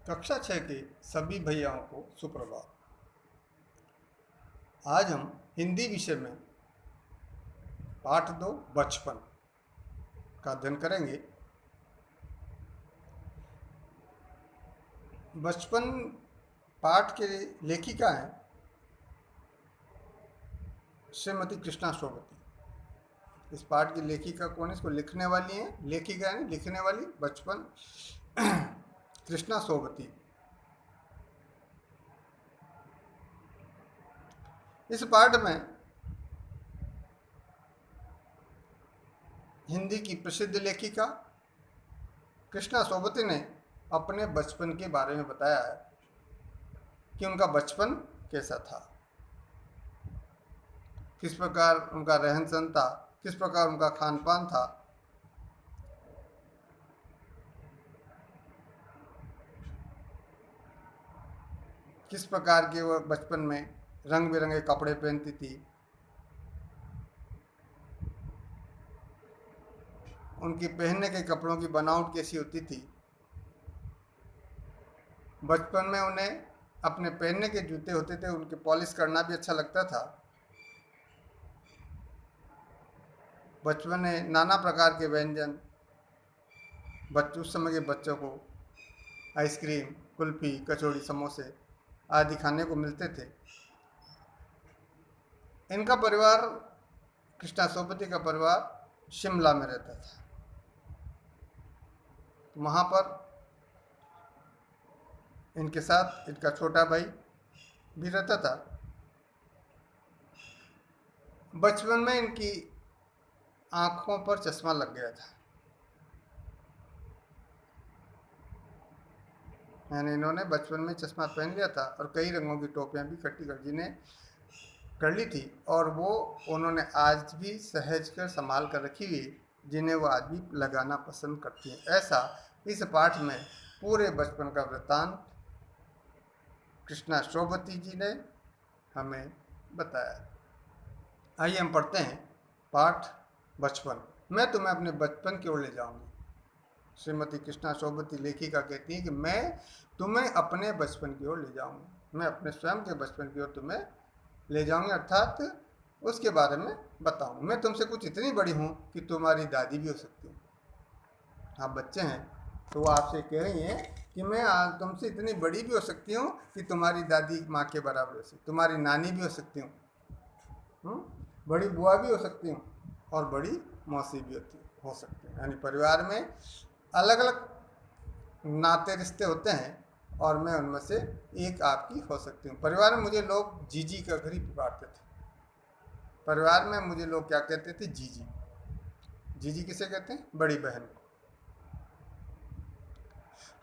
कक्षा 6 के सभी भैयाओं को सुप्रभात। आज हम हिंदी विषय में पाठ 2 बचपन का अध्ययन करेंगे। बचपन पाठ के लेखिका हैं श्रीमती कृष्णा सोबती। इस पाठ की लेखिका कौन है? इसको लिखने वाली हैं, लेखिका है लिखने वाली बचपन कृष्णा सोबती। इस पाठ में हिंदी की प्रसिद्ध लेखिका कृष्णा सोबती ने अपने बचपन के बारे में बताया है कि उनका बचपन कैसा था, किस प्रकार उनका रहन सहन था, किस प्रकार उनका खान पान था। किस प्रकार के वो बचपन में रंग बिरंगे कपड़े पहनती थी, उनकी पहनने के कपड़ों की बनावट कैसी होती थी। बचपन में उन्हें अपने पहनने के जूते होते थे, उनके पॉलिश करना भी अच्छा लगता था। बचपन में नाना प्रकार के व्यंजन उस समय के बच्चों को आइसक्रीम, कुल्फी, कचौड़ी, समोसे आदि खाने को मिलते थे। इनका परिवार, कृष्णा सोबती का परिवार शिमला में रहता था। वहाँ पर इनके साथ इनका छोटा भाई भी रहता था। बचपन में इनकी आंखों पर चश्मा लग गया था, यानी इन्होंने बचपन में चश्मा पहन लिया था और कई रंगों की टोपियां भी इकट्ठी कर जिन्हें कर ली थी, और वो उन्होंने आज भी सहज कर संभाल कर रखी हुई, जिन्हें वो आज भी लगाना पसंद करती हैं। ऐसा इस पाठ में पूरे बचपन का वृत्तांत कृष्णा सोबती जी ने हमें बताया। आइए हम पढ़ते हैं पाठ बचपन। मैं तुम्हें अपने बचपन की ओर ले जाऊंगी। श्रीमती कृष्णा सोबती लेखिका कहती हैं कि मैं तुम्हें अपने बचपन की ओर ले जाऊंगी, मैं अपने स्वयं के बचपन की ओर तुम्हें ले जाऊंगी, अर्थात उसके बारे में बताऊंगी। मैं तुमसे कुछ इतनी बड़ी हूँ कि तुम्हारी दादी भी हो सकती हूँ। आप बच्चे हैं तो वो आपसे कह रही हैं कि मैं तुमसे इतनी बड़ी भी हो सकती हूँ कि तुम्हारी दादी माँ के बराबर हो सकती, तुम्हारी नानी भी हो सकती हूँ, बड़ी बुआ भी हो सकती हूँ और बड़ी मौसी भी हो सकती है। यानी परिवार में अलग अलग नाते रिश्ते होते हैं और मैं उनमें से एक आपकी हो सकती हूँ। परिवार में मुझे लोग जीजी का घर ही पुकारते थे। परिवार में मुझे लोग क्या कहते थे? जीजी। जीजी किसे कहते हैं? बड़ी बहन को।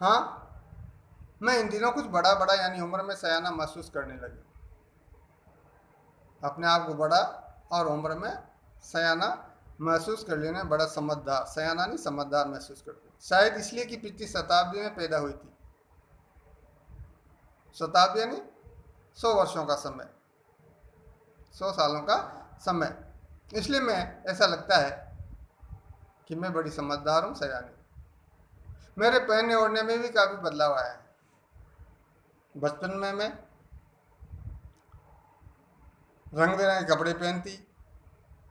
हाँ, मैं इन दिनों कुछ बड़ा बड़ा यानी उम्र में सयाना महसूस करने लगी। अपने आप को बड़ा और उम्र में सयाना महसूस कर लेना, बड़ा समझदार, सयाना नहीं समझदार महसूस करती। शायद इसलिए कि पिछली शताब्दी में पैदा हुई थी। शताब्दी यानी 100 वर्षों का समय, 100 सालों का समय। इसलिए मैं ऐसा लगता है कि मैं बड़ी समझदार हूँ, सयानी। मेरे पहनने ओढ़ने में भी काफ़ी बदलाव आया है। बचपन में मैं रंग बिरंगे कपड़े पहनती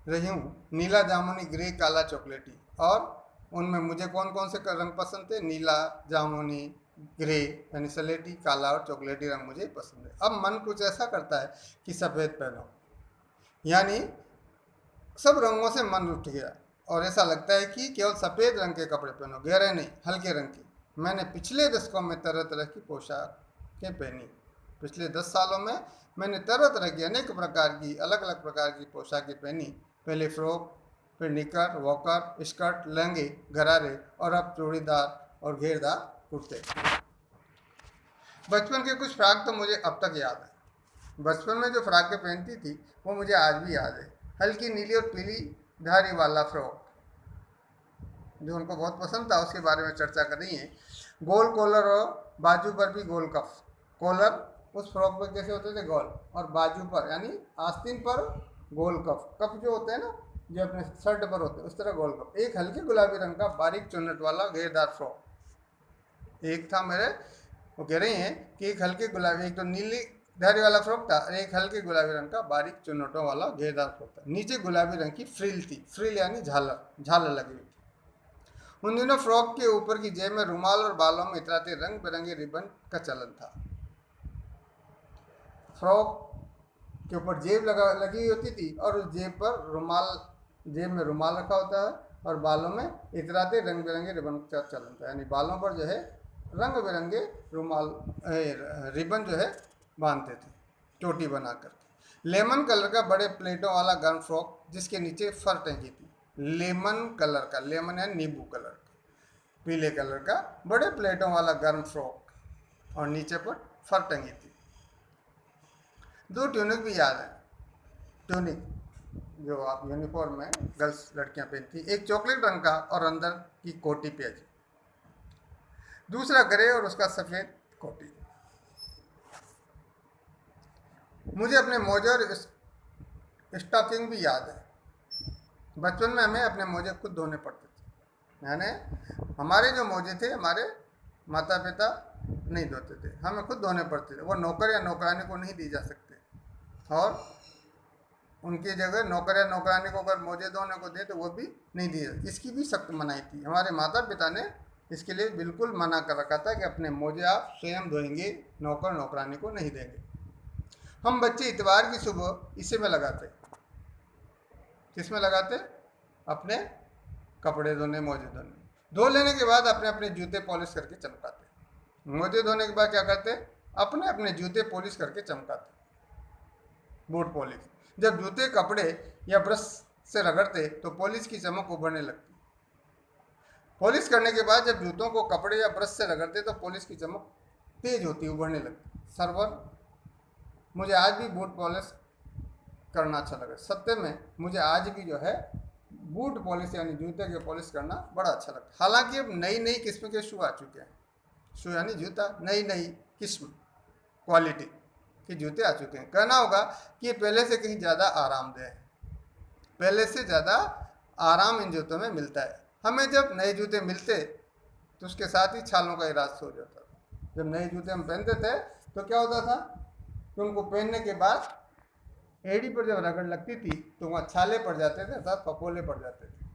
रही हूँ, नीला, जामुनी, ग्रे, काला, चॉकलेटी। और उनमें मुझे कौन कौन से रंग पसंद थे? नीला, जामुनी, ग्रे यानी सलेटी, काला और चॉकलेटी रंग मुझे पसंद है। अब मन कुछ ऐसा करता है कि सफ़ेद पहनो, यानी सब रंगों से मन उठ गया और ऐसा लगता है कि केवल सफ़ेद रंग के कपड़े पहनो, गहरे नहीं, हल्के रंग के। मैंने पिछले दशकों में तरह तरह की पोशाकें पहनी। पिछले 10 सालों में मैंने तरह तरह की अनेक प्रकार की अलग अलग प्रकार की पोशाकें पहनी। पहले फ्रॉक, फिर निकर, वॉकर, स्कर्ट, लहंगे, गरारे और अब चूड़ीदार और घेरदार कुर्ते। बचपन के कुछ फ्रॉक तो मुझे अब तक याद है। बचपन में जो फ्रॉकें पहनती थी वो मुझे आज भी याद है। हल्की नीली और पीली धारी वाला फ्रॉक जो उनको बहुत पसंद था, उसके बारे में चर्चा कर रही हैं। गोल कॉलर और बाजू पर भी गोल कफ। कॉलर उस फ्रॉक पर कैसे होते थे? गोल, और बाजू पर यानी आस्तीन पर गोल कफ। कफ जो होते हैं ना, जो अपने शर्ट पर होते हैं, उस तरह गोल कफ। एक हल्के गुलाबी रंग का बारीक चुन्नट वाला घेरदार फ्रॉक। एक था मेरे वो कह रही हैं कि एक हल्के गुलाबी, एक तो नीली धारी वाला फ्रॉक था और एक हल्के गुलाबी रंग का बारीक चुन्नटों वाला घेरदार फ्रॉक था। नीचे गुलाबी रंग की फ्रिल थी, फ्रिल यानी झालर, झालर लगी हुई थी। उन दिनों फ्रॉक के ऊपर की जेब में रुमाल और बालों में इतराते रंग बिरंगे रिबन का चलन था। फ्रॉक के ऊपर जेब लगी हुई होती थी और उस जेब पर रुमाल, जेब में रुमाल रखा होता है और बालों में इतराते रंग बिरंगे रिबन का चलन था, यानी बालों पर जो है रंग बिरंगे रुमाल रिबन जो है बांधते थे चोटी बना करके। लेमन कलर का बड़े प्लेटों वाला गर्म फ्रॉक जिसके नीचे फर टंगी थी। लेमन कलर का, लेमन है नींबू कलर का, पीले कलर का बड़े प्लेटों वाला गर्म फ्रॉक और नीचे पर फर टंगी थी। दो ट्यूनिक भी याद है, ट्यूनिक जो आप यूनिफॉर्म में गर्ल्स लड़कियां पहनती, एक चॉकलेट रंग का और अंदर की कोटी पेज, दूसरा ग्रे और उसका सफेद कोटी। मुझे अपने मोजे और स्टॉकिंग भी याद है। बचपन में हमें अपने मोजे खुद धोने पड़ते थे, यानी हमारे जो मोजे थे हमारे माता पिता नहीं धोते थे, हमें खुद धोने पड़ते थे। वो नौकर या नौकरानी को नहीं दी जा सकते और उनकी जगह नौकर या नौकरानी को अगर मोजे धोने को दे तो वो भी नहीं दिए। इसकी भी सख्त मनाही थी, हमारे माता पिता ने इसके लिए बिल्कुल मना कर रखा था कि अपने मोजे आप स्वयं धोएंगे, नौकर नौकरानी को नहीं देंगे। हम बच्चे इतवार की सुबह इसी में लगाते, किस में लगाते? अपने कपड़े धोने, मोजे धोने। धो लेने के बाद अपने अपने जूते पॉलिश करके चमकाते। मोजे धोने के बाद क्या करते? अपने अपने जूते पॉलिश करके चमकाते, बूट पॉलिश। जब जूते कपड़े या ब्रश से रगड़ते तो पॉलिश की चमक उभरने लगती। पॉलिश करने के बाद जब जूतों को कपड़े या ब्रश से रगड़ते तो पॉलिश की चमक तेज होती, उभरने लगती। सरवर, मुझे आज भी बूट पॉलिश करना अच्छा लगा। सत्य में मुझे आज भी जो है बूट पॉलिश यानी जूते के पॉलिश करना बड़ा अच्छा लगता है। हालांकि अब नई नई किस्म के शू आ चुके हैं, शू यानी जूता, नई नई किस्म क्वालिटी के जूते आ चुके हैं। कहना होगा कि ये पहले से कहीं ज़्यादा आरामदेह है, पहले से ज़्यादा आराम इन जूतों में मिलता है। हमें जब नए जूते मिलते तो उसके साथ ही छालों का इलाज हो जाता था। जब नए जूते हम पहनते थे तो क्या होता था कि उनको पहनने के बाद एड़ी पर जब रगड़ लगती थी तो वहाँ छाले पड़ जाते थे, अर्थात फफोले पड़ जाते थे।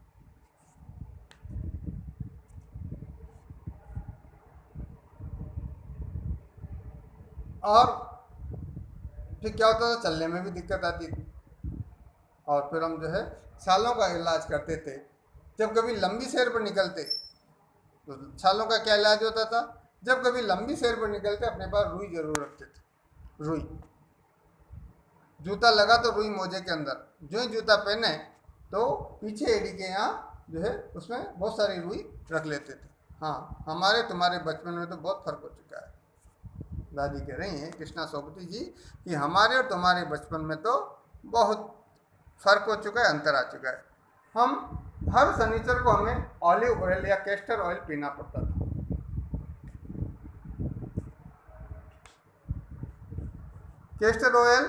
और फिर क्या होता था, चलने में भी दिक्कत आती थी। और फिर हम जो है छालों का इलाज करते थे। जब कभी लंबी सैर पर निकलते तो छालों का क्या इलाज होता था? जब कभी लंबी सैर पर निकलते अपने पास रुई जरूर रखते थे। रुई, जूता लगा तो रुई मोजे के अंदर, जो ही जूता पहने तो पीछे एड़ी के यहाँ जो है उसमें बहुत सारी रुई रख लेते थे। हाँ, हमारे तुम्हारे बचपन में तो बहुत फर्क हो चुका है। दादी कह रही हैं कृष्णा सोबती जी कि हमारे और तुम्हारे बचपन में तो बहुत फर्क हो चुका है, अंतर आ चुका है। हम हर शनिचर को हमें ऑलिव ऑयल या कैस्टर ऑयल पीना पड़ता था। कैस्टर ऑयल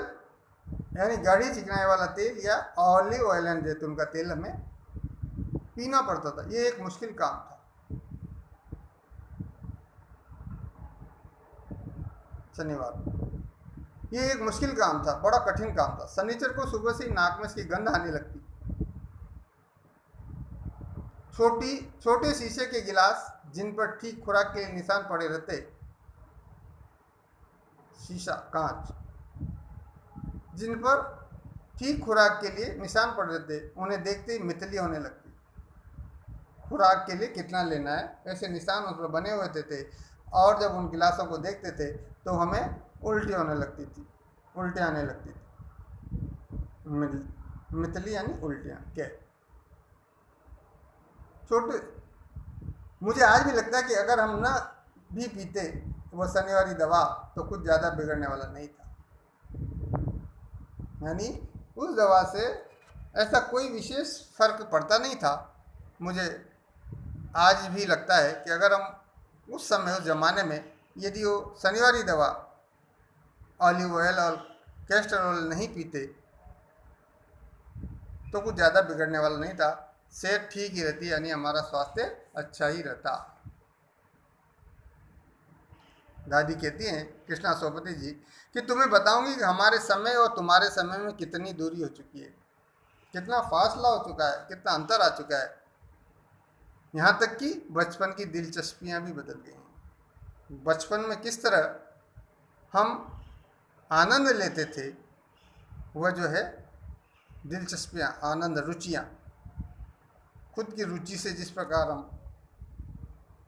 यानी गाढ़ी चिकनाई वाला तेल या ऑलिव ऑयल यानी जैतून का तेल हमें पीना पड़ता था। ये एक मुश्किल काम था। शनिवार ये एक मुश्किल काम था, बड़ा कठिन काम था। शनिचर को सुबह से नाक में इसकी गंध आने लगती। छोटे शीशे के गिलास जिन पर ठीक खुराक के निशान पड़े रहते, शीशा कांच जिन पर ठीक खुराक के लिए निशान पड़ रहते, उन्हें देखते ही मितली होने लगती। खुराक के लिए कितना लेना है ऐसे निशान उस पर बने हुए थे और जब उन गिलासों को देखते थे तो हमें उल्टी होने लगती थी, उल्टी आने लगती थी। मितली यानी उल्टियाँ। क्या छोटे, मुझे आज भी लगता है कि अगर हम ना भी पीते वो शनिवारी दवा तो कुछ ज़्यादा बिगड़ने वाला नहीं था। यानी उस दवा से ऐसा कोई विशेष फर्क पड़ता नहीं था। मुझे आज भी लगता है कि अगर हम उस समय उस ज़माने में यदि वो शनिवारी दवा ऑलिव ऑयल और कैस्टर ऑयल नहीं पीते तो कुछ ज़्यादा बिगड़ने वाला नहीं था, सेहत ठीक ही रहती, यानी हमारा स्वास्थ्य अच्छा ही रहता। दादी कहती हैं कृष्णा सोपति जी कि तुम्हें बताऊंगी कि हमारे समय और तुम्हारे समय में कितनी दूरी हो चुकी है, कितना फासला हो चुका है, कितना अंतर आ चुका है। यहाँ तक कि बचपन की दिलचस्पियाँ भी बदल गई हैं। बचपन में किस तरह हम आनंद लेते थे, वह जो है दिलचस्पियाँ, आनंद, रुचियाँ, खुद की रुचि से जिस प्रकार हम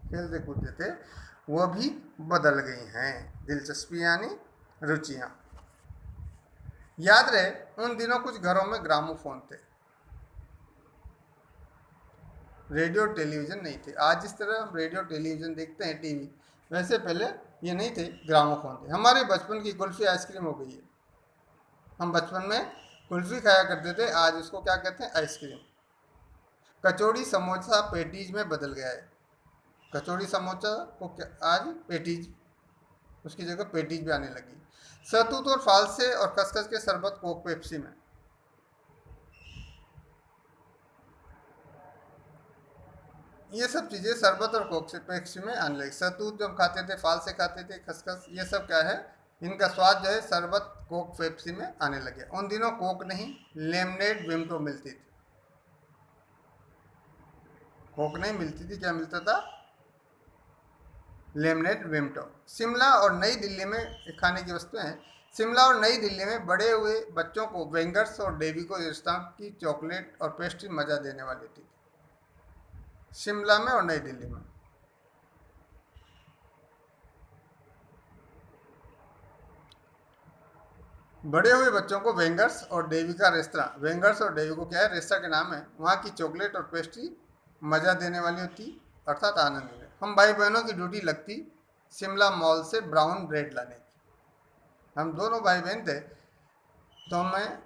खेलते कूदते थे, वह भी बदल गई हैं। दिलचस्पी यानी रुचियाँ। याद रहे उन दिनों कुछ घरों में ग्रामोफोन थे, रेडियो टेलीविज़न नहीं थे। आज जिस तरह हम रेडियो टेलीविज़न देखते हैं, टीवी, वैसे पहले ये नहीं थे, ग्रामोफोन थे। हमारे बचपन की कुल्फ़ी आइसक्रीम हो गई है। हम बचपन में कुल्फ़ी खाया करते थे, आज उसको क्या कहते हैं, आइसक्रीम। कचौड़ी समोसा पेटीज में बदल गया है। कचौड़ी समोसा को आज पेटीज, उसकी जगह पेटीज भी आने लगी। सतूत और फालसे और खसखस के शरबत कोक पेप्सी में। ये सब चीज़ें शरबत और कोक से पेप्सी में आने लगी। सतूत जब खाते थे, फालसे खाते थे, खसखस, ये सब क्या है, इनका स्वाद जो है शरबत कोक पेप्सी में आने लगे। उन दिनों कोक नहीं, लेमनेड विमटो मिलती थी। कोक नहीं मिलती थी, क्या मिलता था, लेमनेड विमटो। शिमला और नई दिल्ली में खाने की वस्तुएं हैं। शिमला और नई दिल्ली में बड़े हुए बच्चों को वेंगर्स और डेवी को रेस्टोरेंट की चॉकलेट और पेस्ट्री मज़ा देने वाली थी। शिमला में और नई दिल्ली में। बड़े हुए बच्चों को वेंगर्स और डेवी का रेस्तरा, वेंगर्स और डेवी को क्या है, रेस्तरा के नाम है, वहाँ की चॉकलेट और पेस्ट्री मज़ा देने वाली होती, अर्थात आनंद में। हम भाई बहनों की ड्यूटी लगती शिमला मॉल से ब्राउन ब्रेड लाने की। हम दोनों भाई बहन थे, तो हमें,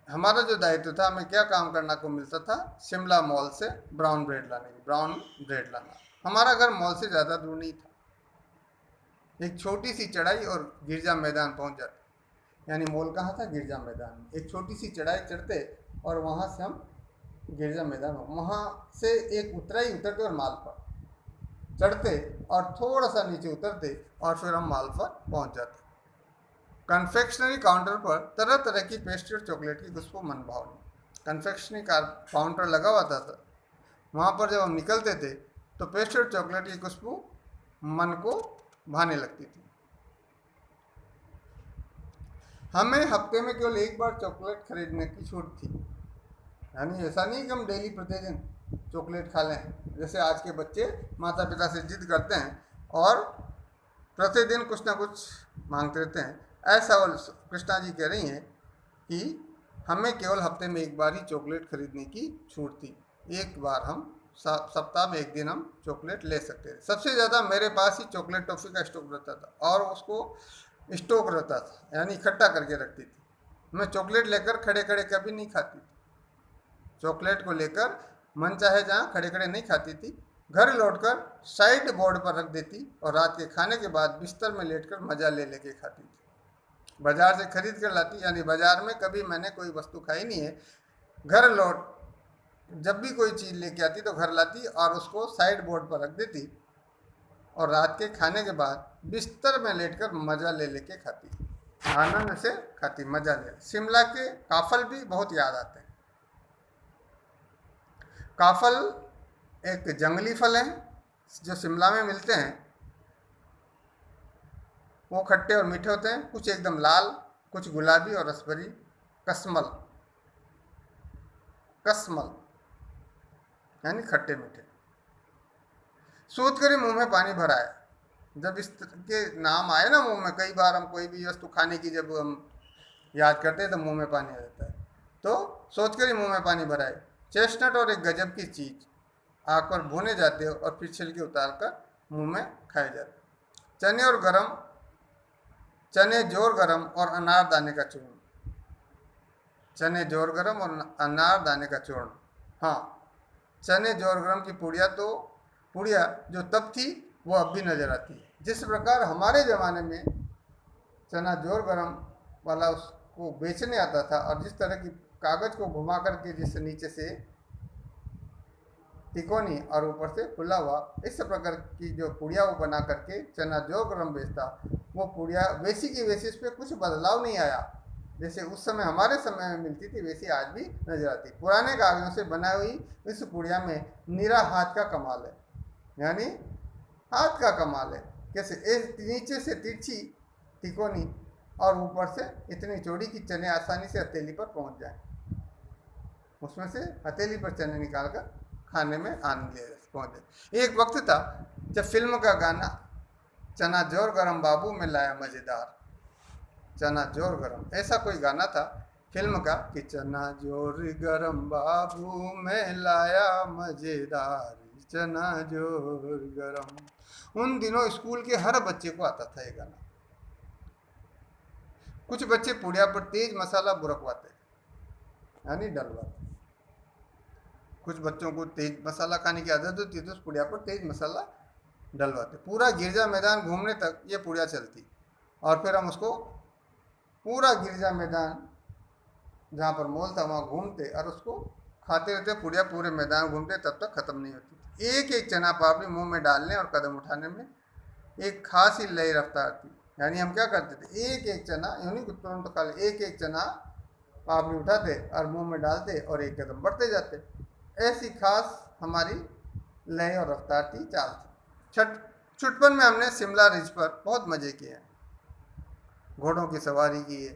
हमारा जो दायित्व था, हमें क्या काम करना को मिलता था, शिमला मॉल से ब्राउन ब्रेड लाने की, ब्राउन ब्रेड लाना। हमारा घर मॉल से ज़्यादा दूर नहीं था, एक छोटी सी चढ़ाई और गिरजा मैदान पहुंच जाते। यानी मॉल कहाँ था, गिरजा मैदान में। एक छोटी सी चढ़ाई चढ़ते और वहाँ से हम गिरजा मैदान, वहाँ से एक उतराई उतरते और माल पर चढ़ते और थोड़ा सा नीचे उतरते और फिर हम माल पर पहुँच जाते। कन्फेक्शनरी काउंटर पर तरह तरह की पेस्ट्री और चॉकलेट की खुशबू मन भावनी। कन्फेक्शनरी काउंटर लगा हुआ था, वहाँ पर जब हम निकलते थे तो पेस्ट्री और चॉकलेट की खुशबू मन को भाने लगती थी। हमें हफ्ते में केवल एक बार चॉकलेट खरीदने की छूट थी। यानी ऐसा नहीं कि हम डेली प्रतिदिन चॉकलेट खा लें, जैसे आज के बच्चे माता पिता से जिद करते हैं और प्रतिदिन कुछ ना कुछ मांगते रहते हैं। ऐसा कृष्णा जी कह रही हैं कि हमें केवल हफ्ते में एक बार ही चॉकलेट खरीदने की छूट थी। एक बार हम सप्ताह में एक दिन हम चॉकलेट ले सकते थे। सबसे ज़्यादा मेरे पास ही चॉकलेट टॉफ़ी का स्टॉक रहता था और उसको स्टॉक रहता था, यानी इकट्ठा करके रखती थी। मैं चॉकलेट लेकर खड़े खड़े कभी नहीं खाती थी। चॉकलेट को लेकर मन चाहे जहाँ खड़े खड़े नहीं खाती थी, घर लौटकर साइड बोर्ड पर रख देती और रात के खाने के बाद बिस्तर में लेटकर मज़ा ले लेके खाती थी। बाजार से खरीद कर लाती, यानी बाजार में कभी मैंने कोई वस्तु खाई नहीं है। घर लौट जब भी कोई चीज़ लेके आती तो घर लाती और उसको साइड बोर्ड पर रख देती और रात के खाने के बाद बिस्तर में लेटकर मज़ा ले लेके खाती, आनंद से खाती, मज़ा ले। शिमला के काफल भी बहुत याद आते हैं। काफल एक जंगली फल हैं जो शिमला में मिलते हैं। वो खट्टे और मीठे होते हैं, कुछ एकदम लाल, कुछ गुलाबी और रसभरी। कसमल, कसमल यानी खट्टे मीठे। सूद करी मुंह में पानी भरा है। जब इस तरह के नाम आए ना मुंह में, कई बार हम कोई भी वस्तु खाने की जब हम याद करते हैं तो मुंह में पानी आ जाता है। तो सोच कर ही मुंह में पानी भरा है। चेस्टनट और एक गजब की चीज़, आग पर भुने जाते हो और फिर छिलके उतार कर मुँह में खाए जाते। चने और गरम, चने जोर गरम और अनार दाने का चूर्ण। चने जोर गरम और अनार दाने का चूर्ण। हाँ, चने जोर गरम की पुड़िया जो तब थी वो अब भी नज़र आती है। जिस प्रकार हमारे ज़माने में चना जोर गरम वाला उसको बेचने आता था और जिस तरह की कागज़ को घुमा करके जिस नीचे से तिकोनी और ऊपर से खुला हुआ, इस प्रकार की जो पुड़िया वो बना करके चना जो गरम बेचता, वो पुड़िया वैसी की वैसी, इस पर कुछ बदलाव नहीं आया। जैसे उस समय हमारे समय में मिलती थी वैसी आज भी नजर आती। पुराने कागजों से बनाई हुई इस पुड़िया में निरा हाथ का कमाल है, यानी हाथ का कमाल है। कैसे? नीचे से तिरछी तिकोनी और ऊपर से इतनी चौड़ी कि चने आसानी से हथेली पर पहुंच जाए। उसमें से हथेली पर चने निकालकर खाने में आनंद ले पहुंचे। एक वक्त था जब फिल्म का गाना चना जोर गरम बाबू में लाया मजेदार, चना जोर गरम, ऐसा कोई गाना था फिल्म का कि चना जोर गरम बाबू में लाया मजेदार, चना जोर गरम। उन दिनों स्कूल के हर बच्चे को आता था ये गाना। कुछ बच्चे पुड़िया पर तेज मसाला बुरकवाते, यानी डलवाते। कुछ बच्चों को तेज मसाला खाने की आदत होती है तो उस पुड़िया पर तेज मसाला डलवाते। पूरा गिरजा मैदान घूमने तक ये पुड़िया चलती, और फिर हम उसको पूरा गिरजा मैदान जहाँ पर मॉल था वहाँ घूमते और उसको खाते रहते। पुड़िया पूरे मैदान घूमते तब तक खत्म नहीं होती। एक एक चना पापड़ी मुंह में डालने और कदम उठाने में एक खास ही लय रफ्तार थी। यानी हम क्या करते थे, एक एक चना यूँ नहीं तुरंत खा ले, एक एक चना पापड़ी उठाते और मुंह में डालते और एक कदम बढ़ते जाते। ऐसी खास हमारी लय और रफ्तार थी, चाल थी। छुटपन में हमने शिमला रिज पर बहुत मजे किए हैं, घोड़ों की सवारी की है।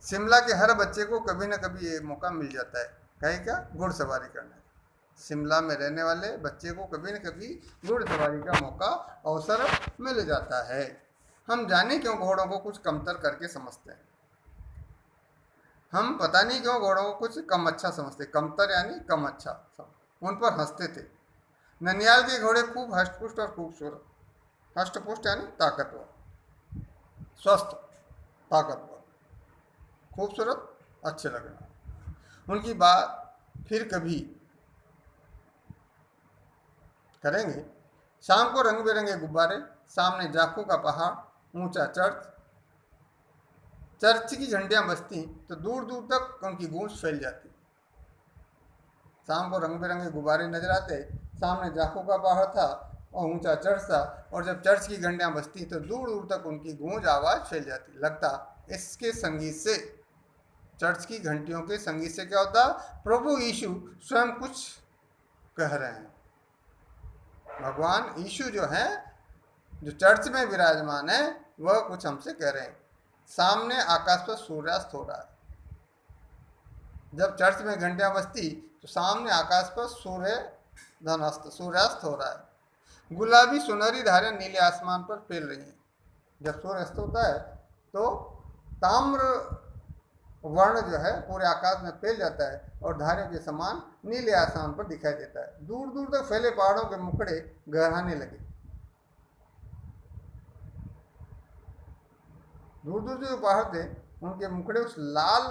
शिमला के हर बच्चे को कभी ना कभी ये मौका मिल जाता है, कहे क्या, घुड़सवारी करने। शिमला में रहने वाले बच्चे को कभी न कभी घुड़सवारी का मौका, अवसर मिल जाता है। हम जाने क्यों घोड़ों को कुछ कमतर करके समझते हैं। हम पता नहीं क्यों घोड़ों को कुछ कम अच्छा समझते, कमतर यानी कम अच्छा, उन पर हंसते थे। ननियाल के घोड़े खूब हष्टपुष्ट और खूबसूरत, हष्टपुष्ट यानी ताकतवर, स्वस्थ, ताकतवर, खूबसूरत, अच्छे लगना। उनकी बात फिर कभी करेंगे। शाम को रंग बिरंगे गुब्बारे, सामने जाखू का पहाड़, ऊंचा चर्च, चर्च की झंडियां बजती तो दूर दूर तक उनकी गूंज फैल जाती। शाम को रंग बिरंगे गुब्बारे नजर आते, सामने जाखू का पहाड़ था और ऊंचा चर्च था, और जब चर्च की घंटियां बजती तो दूर दूर तक उनकी गूंज आवाज फैल जाती। लगता इसके संगीत से, चर्च की घंटियों के संगीत से क्या होता, प्रभु यीशु स्वयं कुछ कह रहे हैं। भगवान यीशु जो है, जो चर्च में विराजमान है, वह कुछ हमसे कह रहे हैं। सामने आकाश पर सूर्यास्त हो रहा है। जब चर्च में घंटियां बजती तो सामने आकाश पर सूर्यास्त हो रहा है। गुलाबी सुनहरी धारें नीले आसमान पर फैल रही हैं। जब सूर्य अस्त होता है तो ताम्र वर्ण जो है पूरे आकाश में फैल जाता है और धारियों के समान नीले आसमान पर दिखाई देता है। दूर दूर तक फैले पहाड़ों के मुखड़े गहराने लगे। दूर दूर जो पहाड़ थे उनके मुखड़े उस लाल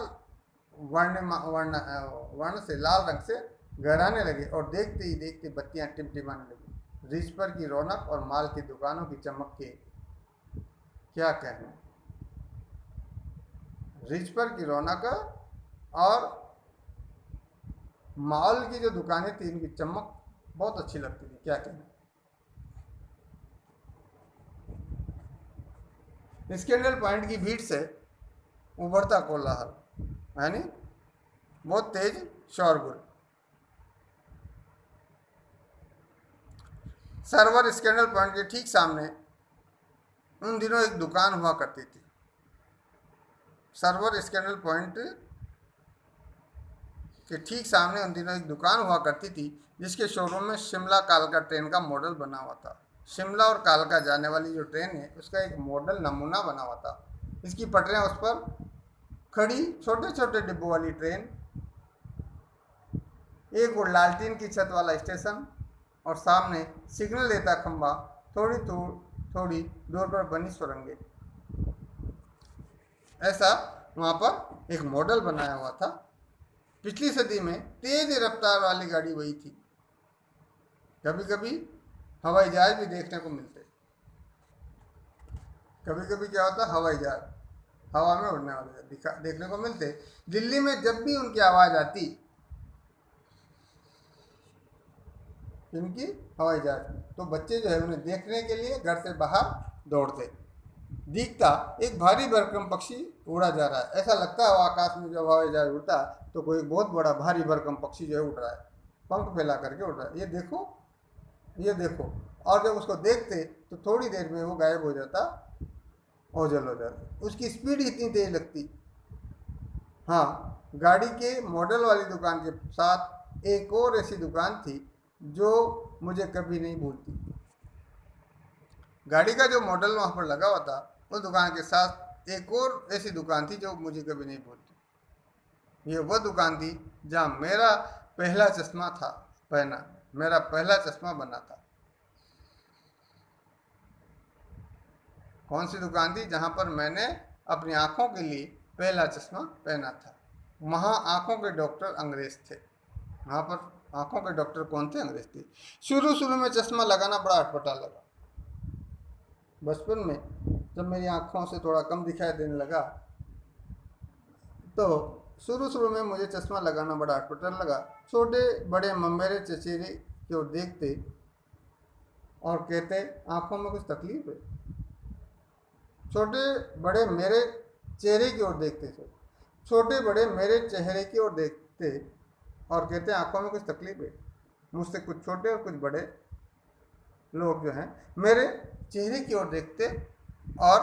वर्ण से, लाल रंग से गहराने लगे, और देखते ही देखते बत्तियां टिमटिमाने लगी। रिज पर की रौनक और माल की दुकानों की चमक के क्या कहने। रिज पर की रौनक और माल की जो दुकानें थी इनकी चमक बहुत अच्छी लगती थी, क्या कहने। स्कैंडल पॉइंट की भीड़ से उभरता कोलाहल, यानी बहुत तेज शोरगुल। सर्वर स्कैंडल पॉइंट के ठीक सामने उन दिनों एक दुकान हुआ करती थी। सर्वर स्कैंडल पॉइंट के ठीक सामने उन दिनों एक दुकान हुआ करती थी जिसके शोरूम में शिमला कालका ट्रेन का मॉडल बना हुआ था। शिमला और कालका जाने वाली जो ट्रेन है उसका एक मॉडल नमूना बना हुआ था। इसकी पटरियां, उस पर खड़ी छोटे छोटे डिब्बों वाली ट्रेन, एक वो लालटीन की छत वाला स्टेशन, और सामने सिग्नल देता खंबा, थोड़ी दूर पर बनी सुरंगें। ऐसा वहाँ पर एक मॉडल बनाया हुआ था। पिछली सदी में तेज रफ्तार वाली गाड़ी वही थी। कभी कभी हवाई जहाज भी देखने को मिलते। कभी कभी क्या होता, हवाई जहाज हवा में उड़ने वाले देखने को मिलते। दिल्ली में जब भी उनकी आवाज़ आती इनकी हवाई जहाज की। तो बच्चे जो है उन्हें देखने के लिए घर से बाहर दौड़ते। दिखता एक भारी भरकम पक्षी उड़ा जा रहा है। ऐसा लगता है आकाश में जब हवाई जहाज उड़ता तो कोई बहुत बड़ा भारी भरकम पक्षी जो है उड़ रहा है, पंख फैला करके उड़ रहा है। ये देखो, ये देखो। और जब उसको देखते तो थोड़ी देर में वो गायब हो जाता, ओझल हो जाता। उसकी स्पीड इतनी तेज लगती। हाँ, गाड़ी के मॉडल वाली दुकान के साथ एक और ऐसी दुकान थी जो मुझे कभी नहीं भूलती। गाड़ी का जो मॉडल वहाँ पर लगा हुआ था, उस दुकान के साथ एक और ऐसी दुकान थी जो मुझे कभी नहीं भूलती। ये वह दुकान थी जहाँ मेरा पहला चश्मा था पहना, मेरा पहला चश्मा बना था। कौन सी दुकान थी? जहाँ पर मैंने अपनी आंखों के लिए पहला चश्मा पहना था। वहाँ आंखों के डॉक्टर अंग्रेज थे। वहाँ पर आंखों के डॉक्टर कौन थे? अंग्रेज थे। शुरू शुरू में चश्मा लगाना बड़ा अटपटा लगा। बचपन में जब मेरी आंखों से थोड़ा कम दिखाई देने लगा तो शुरू शुरू में मुझे चश्मा लगाना बड़ा अटपटा लगा। छोटे बड़े ममेरे चचेरे की ओर देखते और कहते आंखों में कुछ तकलीफ है। छोटे बड़े मेरे चेहरे की ओर देखते थे, छोटे बड़े मेरे चेहरे की ओर देखते और कहते आंखों में कुछ तकलीफ है। मुझसे कुछ छोटे और कुछ बड़े लोग जो हैं मेरे चेहरे की ओर देखते और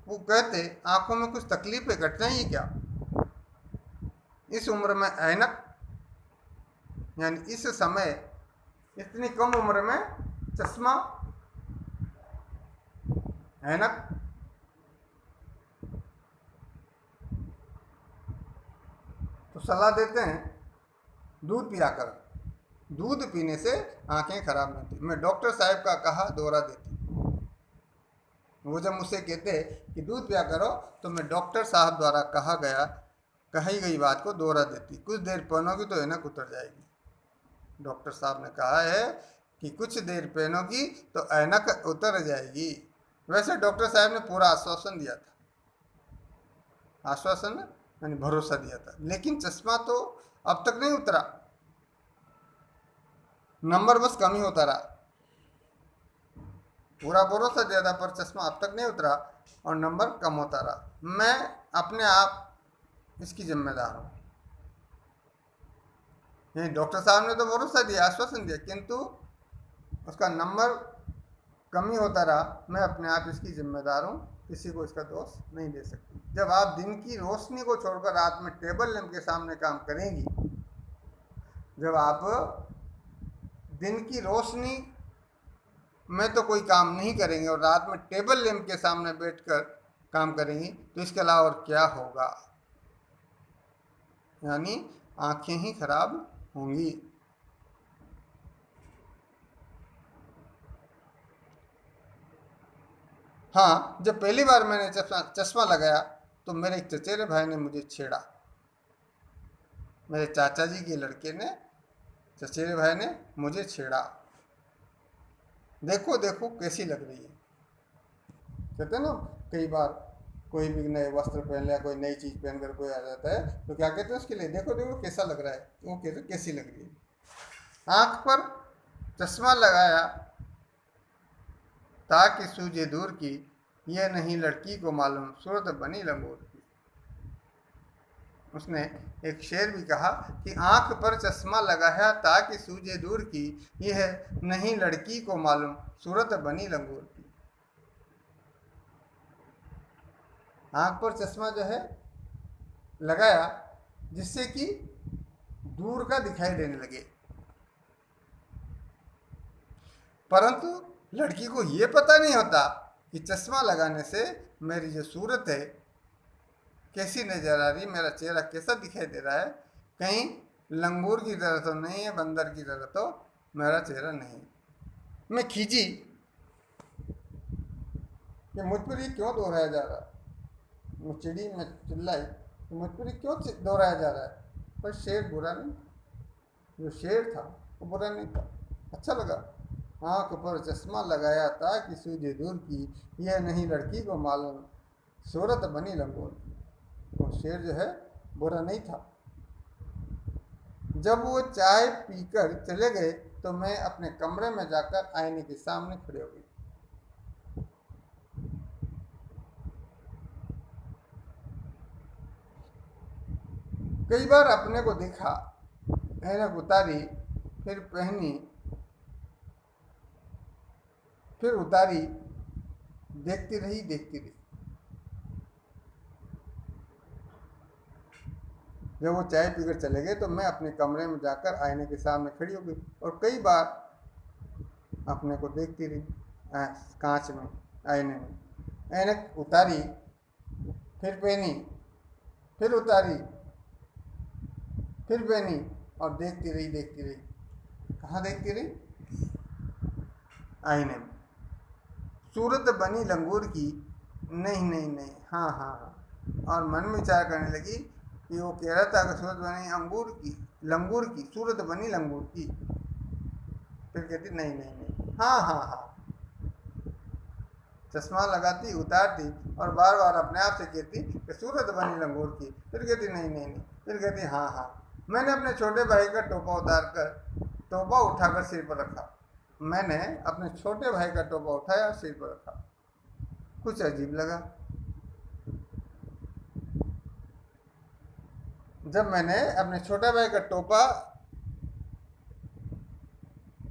वो कहते आंखों में कुछ तकलीफ है, कठिनाई है क्या? इस उम्र में ऐनक, यानी इस समय इतनी कम उम्र में चश्मा, ऐनक। तो सलाह देते हैं दूध पिया कर, दूध पीने से आंखें खराब नहीं होती। मैं डॉक्टर साहब का कहा दोहरा देती। वो जब मुझसे कहते कि दूध पिया करो तो मैं डॉक्टर साहब द्वारा कही गई बात को दोहरा देती। कुछ देर पहनोगी तो ऐनक उतर जाएगी। डॉक्टर साहब ने कहा है कि कुछ देर पहनोगी तो ऐनक उतर जाएगी। वैसे डॉक्टर साहब ने पूरा आश्वासन दिया था, आश्वासन यानी भरोसा दिया था, लेकिन चश्मा तो अब तक नहीं उतरा। नंबर बस कम ही होता रहा। पूरा भरोसा दिया था पर चश्मा अब तक नहीं उतरा और नंबर कम होता रहा। मैं अपने आप इसकी जिम्मेदार हूँ। डॉक्टर साहब ने तो भरोसा दिया, आश्वासन दिया, किंतु उसका नंबर कम ही होता रहा। मैं अपने आप इसकी जिम्मेदार हूँ, किसी को इसका दोष नहीं दे सकती। जब आप दिन की रोशनी को छोड़कर रात में टेबल लैंप के सामने काम करेंगी, जब आप दिन की रोशनी में तो कोई काम नहीं करेंगे और रात में टेबल लैंप के सामने बैठकर काम करेंगी तो इसके अलावा और क्या होगा? यानी आंखें ही खराब होंगी। हाँ, जब पहली बार मैंने चश्मा लगाया तो मेरे एक चचेरे भाई ने मुझे छेड़ा। मेरे चाचा जी के लड़के ने, चचेरे भाई ने मुझे छेड़ा। देखो देखो कैसी लग रही है। कहते हैं ना, कई बार कोई भी नए वस्त्र पहन लिया, कोई नई चीज पहनकर कोई आ जाता है तो क्या कहते हैं उसके लिए? देखो देखो कैसा लग रहा है। वो कहते कैसी लग रही है। आंख पर चश्मा लगाया ताकि सूझे दूर की, यह नहीं लड़की को मालूम सूरत बनी लंगोर की। उसने एक शेर भी कहा कि आंख पर चश्मा लगाया ताकि सूझे दूर की, यह नहीं लड़की को मालूम सूरत बनी लंगोर की। आंख पर चश्मा जो है लगाया जिससे कि दूर का दिखाई देने लगे, परंतु लड़की को यह पता नहीं होता कि चश्मा लगाने से मेरी जो सूरत है कैसी नजर आ रही, मेरा चेहरा कैसा दिखाई दे रहा है। कहीं लंगूर की तरह तो नहीं है, बंदर की तरह तो मेरा चेहरा नहीं। मैं खींची कि मुझ पर ये क्यों दोहराया जा रहा है। मैं चिड़ी, मैं चिल्लाई कि मुझ पर ये क्यों दोहराया जा रहा है। पर शेर बुरा नहीं था, जो शेर था वो बुरा नहीं था, अच्छा लगा। आँख पर चश्मा लगाया था कि सूझे दूर की, यह नहीं लड़की को मालूम सूरत बनी लंगोर की। वो शेर जो है बुरा नहीं था। जब वो चाय पीकर चले गए तो मैं अपने कमरे में जाकर आईने के सामने खड़े हो गई। कई बार अपने को देखा, ऐनक उतारी, फिर पहनी, फिर उतारी, देखती रही देखती रही। जब वो चाय पीकर चले गए तो मैं अपने कमरे में जाकर आईने के सामने खड़ी हो गई और कई बार अपने को देखती रही कांच में, आईने में। ऐनक उतारी, फिर पहनी, फिर उतारी, फिर पहनी और देखती रही देखती रही। कहाँ देखती रही? आईने में। सूरत बनी लंगूर की, नहीं नहीं नहीं, हाँ हाँ हाँ। और मन में विचार करने लगी कि वो कह रहा था कि सूरत बनी अंगूर की, लंगूर की, सूरत बनी लंगूर की। फिर कहती नहीं नहीं नहीं, हाँ हाँ हाँ। चश्मा लगाती, उतारती और बार बार अपने आप से कहती कि सूरत बनी लंगूर की। फिर कहती नहीं नहीं नहीं, फिर कहती हाँ हाँ। मैंने अपने छोटे भाई का टोपा उतारकर, टोपा उठाकर सिर पर रखा। मैंने अपने छोटे भाई का टोपा उठाया और सिर पर रखा। कुछ अजीब लगा। जब मैंने अपने छोटे भाई का टोपा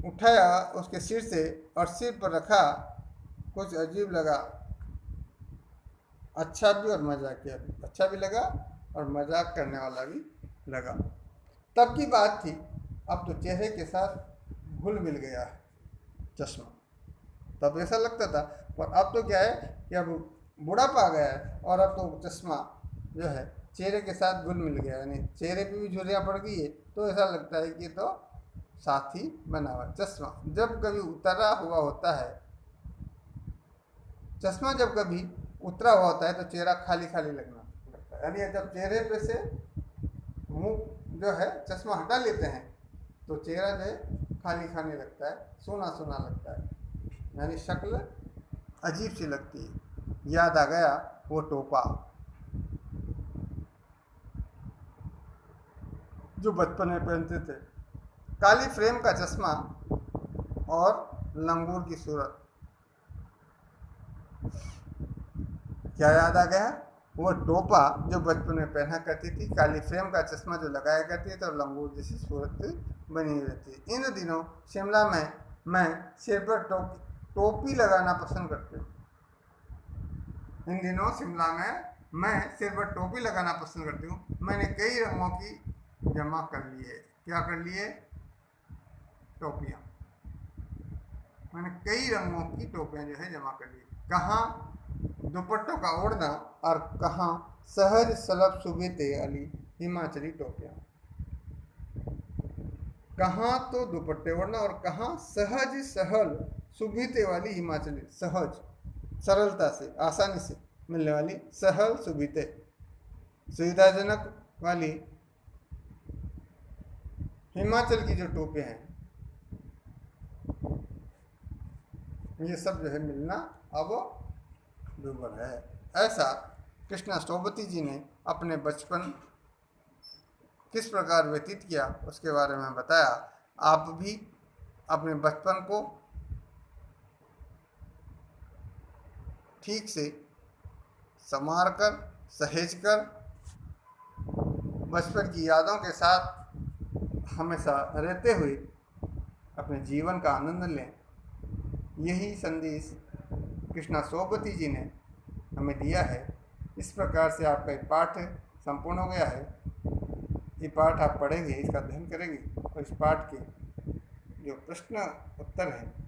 उठाया उसके सिर से और सिर पर रखा, कुछ अजीब लगा। अच्छा भी और मजाकिया भी, अच्छा भी लगा और मजाक करने वाला भी लगा। तब की बात थी, अब तो चेहरे के साथ घुल मिल गया है चश्मा। तब ऐसा लगता था, पर अब तो क्या है कि अब बुढ़ापा आ गया है और अब तो चश्मा जो है चेहरे के साथ घुल मिल गया, यानी चेहरे पे भी झुर्रियाँ पड़ गई है तो ऐसा लगता है कि तो साथी बना हुआ। चश्मा जब कभी उतरा हुआ होता है, चश्मा जब कभी उतरा हुआ होता है तो चेहरा खाली खाली लगना लगता है। यानी जब चेहरे पे से मुंह जो है चश्मा हटा लेते हैं तो चेहरा जो है खाली खाली लगता है, सूना सूना लगता है, यानी शक्ल अजीब सी लगती है। याद आ गया वो टोपा जो बचपन में पहनते थे, काली फ्रेम का चश्मा और लंगूर की सूरत। क्या याद आ गया? वो टोपा जो बचपन में पहना करती थी, काली फ्रेम का चश्मा जो लगाया करती थी और लंगूर जैसी सूरत बनी रहती है। इन दिनों शिमला में मैं सिर पर टोपी लगाना पसंद करती हूँ। इन दिनों शिमला में मैं सिर पर टोपी लगाना पसंद करती हूँ। मैंने कई रंगों की जमा कर ली है। क्या कर लिए? टोपियाँ। मैंने कई रंगों की टोपियाँ जो है जमा कर ली। कहाँ दुपट्टों का ओढ़ना और कहाँ सहज सलभ सुबीते वाली हिमाचली टोपियाँ। कहाँ तो दुपट्टे ओढ़ना और कहाँ सहज सहल सुबीते वाली हिमाचली, सहज सरलता से आसानी से मिलने वाली सहल सुबीते, सुविधाजनक वाली हिमाचल की जो टोपियाँ हैं, ये सब जो है मिलना अब दुर्लभ है। ऐसा कृष्णा सोबती जी ने अपने बचपन किस प्रकार व्यतीत किया उसके बारे में बताया। आप भी अपने बचपन को ठीक से संवार कर, सहेज कर, बचपन की यादों के साथ हमेशा रहते हुए अपने जीवन का आनंद लें। यही संदेश कृष्णा सोबती जी ने हमें दिया है। इस प्रकार से आपका एक पाठ संपूर्ण हो गया है। ये पाठ आप पढ़ेंगे, इसका अध्ययन करेंगे और इस पाठ के जो प्रश्न उत्तर हैं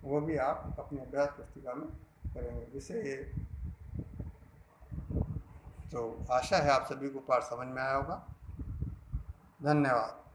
वो भी आप अपनी अभ्यास पुस्तिका में करेंगे, जिससे तो आशा है आप सभी को पाठ समझ में आया होगा। धन्यवाद।